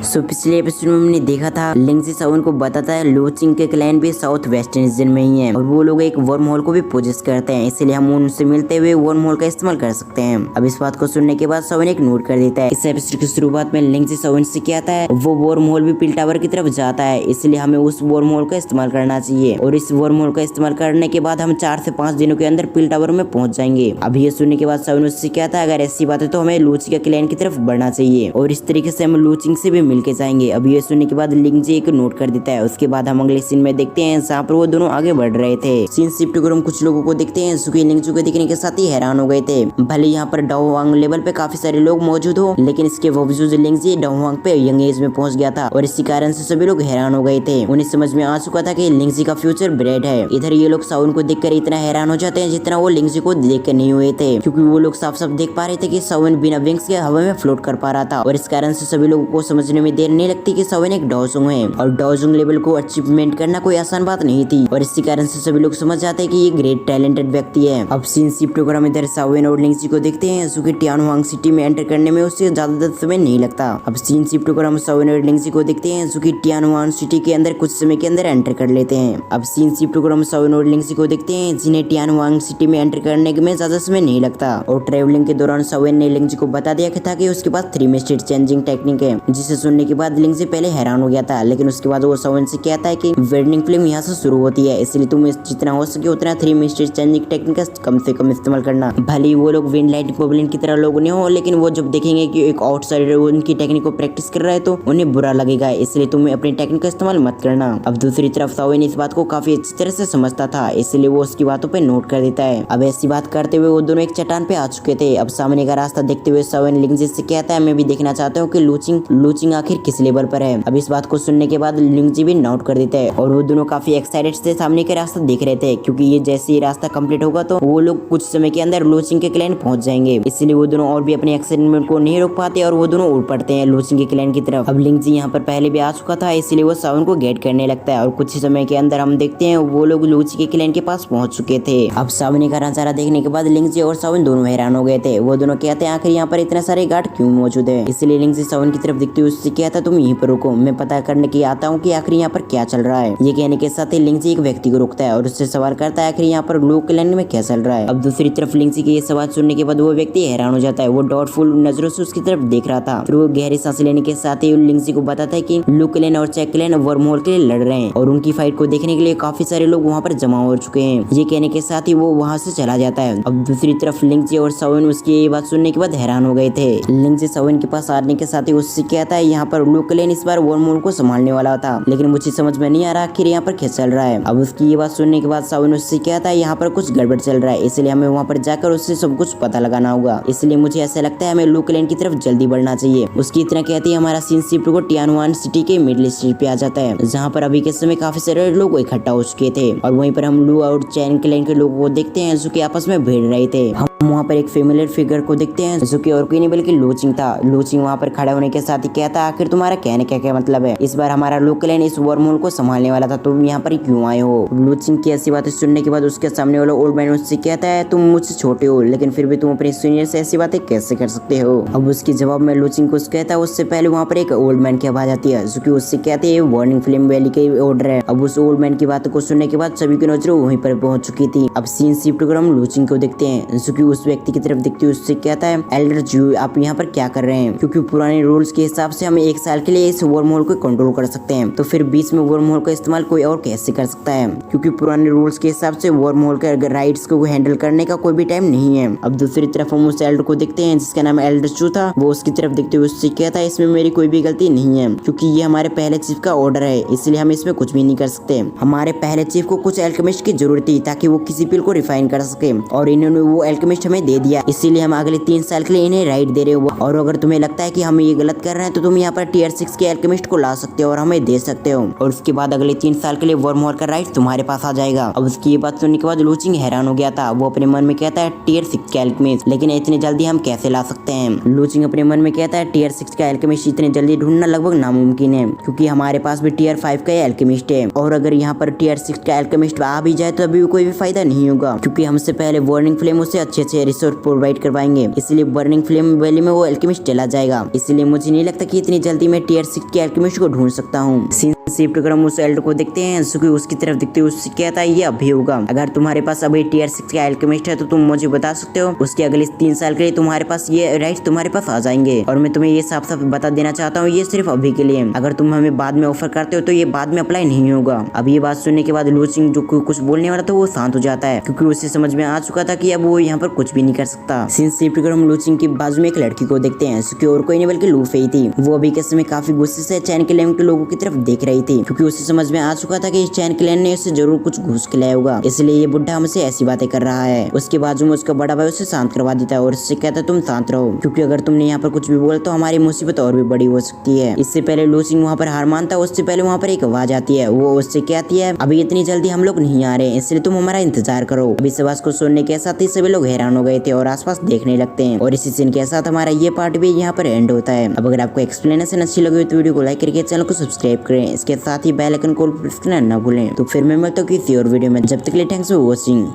पिछले एपिसोड में हमने देखा था लिंगजी सावन को बताता है लूचिंग के क्लैन भी साउथ वेस्ट रीजन में ही है और वो लोग एक वर्म होल को भी पोजेस करते हैं, इसलिए हम उनसे मिलते हुए वर्म होल का इस्तेमाल कर सकते हैं। अब इस बात को सुनने के बाद सावन एक नोट कर देता है। इस एपिसोड की शुरुआत में लिंगजी सावन से क्या आता है, वो वर्म होल भी पिल टावर की तरफ जाता है, इसलिए हमें उस वर्म होल का इस्तेमाल करना चाहिए और इस वर्म होल का इस्तेमाल करने के बाद हम 4 से 5 दिनों के अंदर पिल टावर में पहुंच जाएंगे। अब ये सुनने के बाद सावन उससे क्या था, अगर ऐसी बात है तो हमें लूची के क्लैन की तरफ बढ़ना चाहिए और इस तरीके से हम लूचिंग से भी मिलके जाएंगे। अब ये सुनने के बाद लिंगजी एक नोट कर देता है। उसके बाद हम अगले सीन में देखते हैं जहाँ पर वो दोनों आगे बढ़ रहे थे। सीन शिफ्ट कर हम कुछ लोगों को देखते हैं जो कि लिंगजी को देखने के साथ ही हैरान हो गए थे। भले यहाँ पर डाओवांग लेवल पे काफी सारे लोग मौजूद हो, लेकिन इसके बावजूद लिंगजी डाओवांग पे यंग एज में पहुंच गया था और इसी कारण से सभी लोग हैरान हो गए थे। उन्हें समझ में आ चुका था कि लिंगजी का फ्यूचर ब्राइट है। इधर ये लोग सावन को देखकर इतना हैरान हो जाते हैं जितना वो लिंगजी को देखकर नहीं हुए थे, क्योंकि वो लोग साफ साफ देख पा रहे थे कि सावन बिना विंग्स के हवा में फ्लोट कर पा रहा था और इस कारण से सभी लोगों को समझने में देर नहीं लगती कि सावन एक डाओजुंग है और डाओजुंग लेवल को अचीवमेंट करना कोई आसान बात नहीं थी और इसी कारण से सभी लोग समझ जाते हैं कि ये ग्रेट टैलेंटेड व्यक्ति है। अब सीन शिफ्ट होकर हम इधर सावन और लिंगजी को देखते हैं जो कि टियानवांग सिटी में एंटर करने में उससे ज्यादा समय नहीं लगता। अब सीन शिफ्ट होकर हम सावन और लिंगजी को देखते हैं जो कि टियानवांग सिटी के अंदर कुछ समय के अंदर एंटर कर लेते हैं। अब सीन शिफ्ट होकर हम सावन और लिंगजी को देखते हैं जिन्हें टियानवांग सिटी में एंटर करने में ज्यादा समय नहीं लगता और ट्रेवलिंग के दौरान सावन ने लिंगजी को बता दिया था कि उसके पास 3 स्टेट चेंजिंग टेक्निक है, जिसे सुनने के बाद लिंगजी पहले हैरान हो गया था, लेकिन उसके बाद वो सावन से कहता है कि वेडिंग फिल्म यहाँ से शुरू होती है, इसलिए तुम जितना हो सके उतना 3 स्टेट चेंजिंग टेक्निक का कम से कम इस्तेमाल करना। भले वो लोग विंड लाइट पबलिन की तरह लोग नहीं हो, लेकिन वो जब देखेंगे कि एक आउटसाइडर उनकी टेक्निक को प्रैक्टिस कर रहा है तो उन्हें बुरा लगेगा, इसलिए तुम अपनी टेक्निक का इस्तेमाल मत करना। अब दूसरी तरफ सावन इस बात को काफी अच्छी तरह से समझता था, इसलिए वो उसकी बातों पे नोट कर देता है। अब ऐसी बात करते हुए वो दोनों एक चट्टान पे आ चुके थे। अब सामने का रास्ता देखते हुए सावन लिंगजी से कहता है, मैं भी देखना चाहता हूँ कि लूचिंग आखिर किस लेवल पर है। अब इस बात को सुनने के बाद लिंगजी भी नोट कर देता है और वो दोनों काफी एक्साइटेड से सामने का रास्ता देख रहे थे, क्योंकि ये जैसे ही रास्ता कंप्लीट होगा तो वो लोग कुछ समय के अंदर लूचिंग के क्लैन पहुंच जाएंगे, इसलिए वो दोनों और भी अपने एक्साइटमेंट को नहीं रोक पाते और वो दोनों उड़ पड़ते हैं लूचिंग के क्लैन की तरफ। अब लिंगजी यहाँ पर पहले भी आ चुका था, इसलिए वो सावन को गेट करने लगता है और कुछ ही समय के अंदर हम देखते हैं वो लोग लूची के क्लैन के पास पहुंच चुके थे। अब सावन का नजारा देखने के बाद लिंगजी और सावन दोनों हैरान हो गए थे। वो दोनों कहते हैं आखिर यहाँ पर इतने सारे गार्ड क्यों मौजूद है, इसलिए लिंगजी सावन की तरफ दिखते हुए उससे कहता तुम यहीं पर रुको, मैं पता करने की आता हूँ कि आखिर यहाँ पर क्या चल रहा है। ये कहने के साथ ही लिंगजी एक व्यक्ति को रोकता है और उससे सवाल करता है आखिर यहाँ पर ब्लू क्लैन में क्या चल रहा है। अब दूसरी तरफ लिंगजी के ये सवाल सुनने के बाद वो व्यक्ति हैरान हो जाता है। वो डाउटफुल नजरों से उसकी तरफ देख रहा था, फिर वो गहरी सांस लेने के साथ ही लिंगजी को बताता है कि ब्लू क्लैन और चेक क्लैन वर्म होल के लिए लड़ रहे हैं और उनकी फाइट को देखने के लिए काफी सारे लोग वहाँ पर जमा हो चुके हैं। ये कहने के साथ ही वो वहाँ से चला जाता है। अब दूसरी तरफ लिंगजी और सावन उसकी ये बात सुनने के बाद हैरान हो गए थे। लिंगजी सावन के पास आने के साथ ही उससे कहता है यहाँ पर ब्लू क्लैन इस बार वर्म होल को संभालने वाला था, लेकिन मुझे समझ में नहीं आ रहा आखिर यहाँ पर क्या चल रहा है। अब उसकी ये बात सुनने के बाद सावन उससे कहता है यहाँ पर कुछ गड़बड़ चल रहा है, इसलिए हमें वहाँ पर जाकर उससे सब कुछ पता लगाना होगा, इसलिए मुझे ऐसा लगता है हमें ब्लू क्लैन की तरफ जल्दी बढ़ना चाहिए। उसकी इतना कहती है हमारा सीन शिफ्ट को टियानवान सिटी के मिडिल स्ट्रीट पे आ जाता है, जहाँ पर अभी के समय काफी सारे लोग इकट्ठा हो चुके थे और वहीं पर हम ब्लू और चैन क्लैन के लोगों को देखते हैं जो कि आपस में भिड़ रहे थे। हम वहाँ पर एक फेमिलियर फिगर को देखते हैं जो कि और कोई नहीं बल्कि लूचिंग था। लूचिंग वहाँ पर खड़ा होने के साथ ही कहता है आखिर तुम्हारा कहने क्या मतलब है, इस बार हमारा ब्लू क्लैन इस वर्म होल को संभालने वाला था, तुम यहाँ पर क्यों आए हो। लूचिंग की ऐसी बातें सुनने के बाद उसके सामने वाला ओल्ड मैन उससे कहता है तुम मुझसे छोटे हो, लेकिन फिर भी तुम अपने सीनियर से ऐसी बातें कैसे कर सकते हो। अब उसके जवाब में लूचिंग को कहता है उससे पहले वहाँ पर एक ओल्ड मैन की आवाज आती है जो कि उससे कहते हैं वार्निंग फिल्म वैली के ऑर्डर है। अब उस ओल्ड मैन की बातों को सुनने के बाद सभी की नजर वहीं पर पहुंच चुकी थी। अब सीन शिफ्ट कर हम लूचिंग को देखते हैं जो कि उस व्यक्ति की तरफ देखते हुए उससे कहता है एल्डर जू आप यहाँ पर क्या कर रहे हैं, क्योंकि पुराने रूल्स के हिसाब से हम 1 साल के लिए इस वर्म होल को कंट्रोल कर सकते हैं, तो फिर बीच में वर्म होल का इस्तेमाल कोई और कैसे कर सकता है, क्योंकि पुराने रूल्स के हिसाब से वर्म होल के राइट्स को हैंडल करने का कोई भी टाइम नहीं है। अब दूसरी तरफ हम उस एल्डर को देखते हैं जिसका नाम एल्डर जू था। वो उसकी तरफ देखते हुए उससे कहता है इसमें मेरी कोई भी गलती नहीं है, क्योंकि ये हमारे पहले चीफ का ऑर्डर है, इसलिए हम इसमें कुछ भी नहीं कर सकते। हमारे पहले चीफ को कुछ एल्केमिस्ट की जरूरत थी ताकि वो किसी पिल को रिफाइन कर सके और इन्होंने वो एल्केमिस्ट हमें दे दिया, इसीलिए हम अगले 3 साल के लिए इन्हें राइट दे रहे हो और अगर तुम्हें लगता है कि हम ये गलत कर रहे हैं तो तुम यहाँ पर टियर 6 के एल्केमिस्ट को ला सकते हो और हमें दे सकते हो और उसके बाद अगले 3 साल के लिए वर्म होल का राइट तुम्हारे पास आ जाएगा। अब उसकी ये बात सुनने के बाद लूचिंग हैरान हो गया था। वो अपने मन में कहता है टियर 6 का एल्केमिस्ट, लेकिन इतनी जल्दी हम कैसे ला सकते हैं। लूचिंग अपने मन में कहता है टियर 6 का एल्केमिस्ट इतनी जल्दी ढूंढना लगभग नामुमकिन है, क्योंकि हमारे पास भी टियर 5 का एल्केमिस्ट है और अगर यहाँ पर टियर 6 का एल्केमिस्ट आ भी जाए तो अभी कोई भी फायदा नहीं होगा, क्योंकि हमसे पहले बर्निंग फ्लेम उसे अच्छे रिसोर्स प्रोवाइड करवाएंगे, इसलिए बर्निंग फ्लेम वैली में वो एल्केमिस्ट चला जाएगा। इसलिए मुझे नहीं लगता कि इतनी इतनी जल्दी मैं टीयर 6 के अल्केमिस्ट को ढूंढ सकता हूँ। शिफ्ट कर हम उस एल्डर को देखते हैं, सुकी उसकी तरफ दिखते हुए उससे कहता है ये अभी होगा। अगर तुम्हारे पास अभी टीयर 6 का अल्केमिस्ट है तो तुम मुझे बता सकते हो, उसके अगले 3 साल के लिए तुम्हारे पास ये राइट तुम्हारे पास आ जाएंगे। और मैं तुम्हें ये साफ साफ बता देना चाहता हूँ, ये सिर्फ अभी के लिए। अगर तुम हमें बाद में ऑफर करते हो तो ये बाद में अप्लाई नहीं होगा। अब ये बात सुनने के बाद लू चिंग जो कुछ बोलने वाला था वो शांत हो जाता है, क्योंकि उसे समझ में आ चुका था कि अब वो यहाँ पर कुछ भी नहीं कर सकता। शिफ्ट कर हम लू चिंग की बाजू में एक लड़की को देखते हैं, सुकी और कोई नहीं बल्कि लू फेई थी। वो अभी के समय काफी गुस्से से चैन क्लैन के लोगों की तरफ देख रही थी, क्योंकि उसे समझ में आ चुका था कि इस चैन क्लैन ने उसे जरूर कुछ घूस खिलाया होगा, इसलिए ये बुढ़ा हमसे ऐसी बातें कर रहा है। उसके बाजू में उसका बड़ा भाई उसे शांत करवा देता है और उससे कहता है तुम शांत रहो, क्योंकि अगर तुमने यहाँ पर कुछ भी बोला तो हमारी मुसीबत और भी बड़ी हो सकती है। इससे पहले लू चिंग वहाँ पर हार मानता, उससे पहले वहाँ पर एक आवाज आती है। वो उससे कहती है अभी इतनी जल्दी हम लोग नहीं आ रहे, इसलिए तुम हमारा इंतजार करो। अभी इस आवाज को सुनने के साथ ही सभी लोग हैरान हो गए थे और आसपास देखने लगते हैं। और इसी सीन के साथ हमारा ये पार्ट भी यहाँ पर एंड होता है। अब अगर आपको एक्सप्लेनेशन अच्छी लगी तो वीडियो को लाइक करके चैनल को सब्सक्राइब करें, इसके साथ ही बेल आइकन को प्रेस करना न भूलें। तो फिर मैं मिलता हूँ किसी और वीडियो में, जब तक के लिए थैंक्स फॉर वॉचिंग।